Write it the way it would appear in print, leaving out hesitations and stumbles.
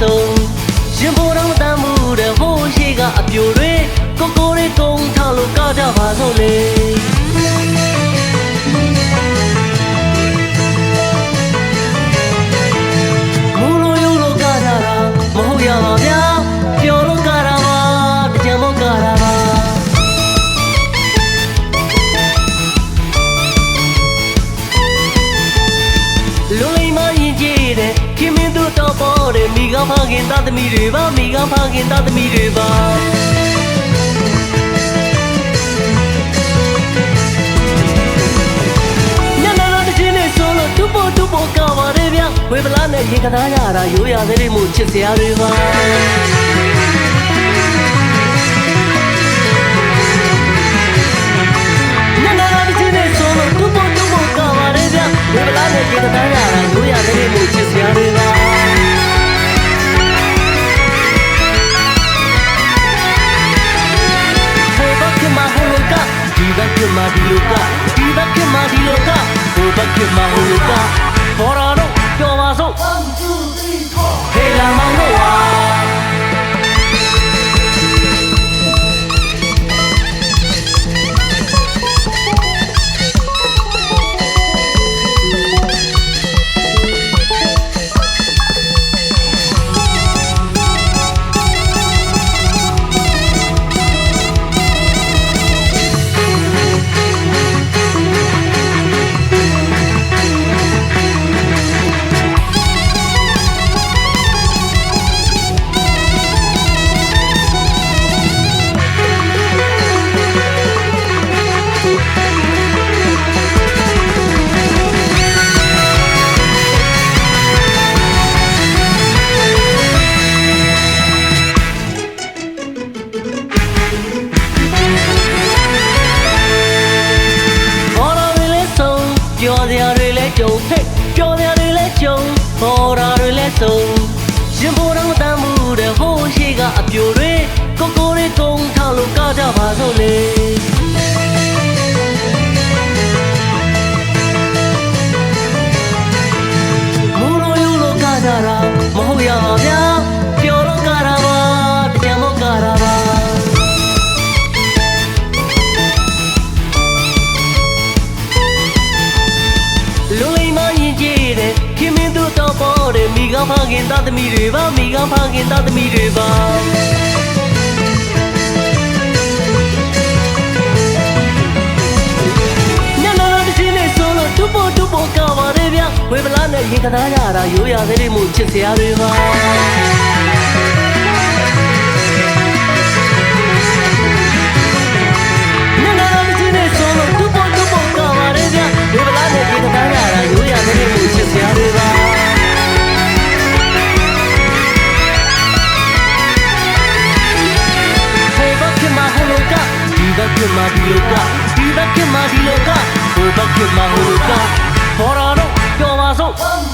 ဆုံးရင်ပေါ်တော့တမ်းမှုတဲ့ဟိုးရှိကအပြိုတွေကိုကိုလေးကုန်းထားလို့ကားကြပါစို့လေမူလိုယူလို့ကားကြတာမဟုတ်ရပါဗျာပျော်လို့ကားတာပါတကြံမို့ကားတာပါလူလိမ္မာရင်ကြည့်တဲ့ခင်မင်းတို့တော့ပေါ်တယ်မိကဖခင်သားသမီးတွေပါမိကဖခင်သားသမီးတွေပါညနာနာတချင်းနဲ့ဆိုလို့တူပေါ်ကပါရဲဗျဝေဗလာနဲ့ရေကသားရတာရိုးရသေးတယ်မို့ချစ်စရာတွေပါညနာနာတချင်းနဲ့ဆိုလို့တူပေါ်ကပါရဲဗျဝေဗလာနဲ့ရေကသားရတာရိုးရသေးတယ်မို့ချစ်စရာတွေပါဒီလိုကဒီဘက်ကမှဒီလိုကဟိုဘက်ကမှဟိုလိုကပေါ်လာတော့ပြောပါစို့ 1 2 3 4 Hey la mano waပြောစရာတွေလဲကြုံဟဲ့ပြောစရာတွေလဲကြုံပေါ်တာတွေလဲဆုံးရင်ပေါ်တော့တမ်းမှုတဲ့ဟိုးရှိကအပြိုတွေကိုကိုလေးကုန်းထားလို့ကားကြပါစို့လေမူလိုယူလို့ကားကြတာမဟုတ်ရပါဗျာပျော်လို့ကားတာပါတကြံမို့ကားတာပါမိကဖခင်သားသမီးတွေပါမိကဖခင်သားသမီးတွေပါညနာနာတချင်းနဲ့ဆိုလို့တူပေါ်ကပါရဲဗျဝေဗလာနဲ့ရေကသားရတာရိုးရသေးတယ်မို့ချစ်စရာတွေပါညနာနာတချင်းနဲ့ဆိုလို့တူပေါ်ကပါရဲဗျဝေဗလာနဲ့ရေကသားရတာရိုးရသေးတယ်မို့ချစ်စရာတွေပါဒီဘက်ကမှဒီလိုကဒီဘက်ကမှဒီလိုကဟိုဘက်ကမှဟိုလိုကပေါ်လာတော့ပြောပါစို့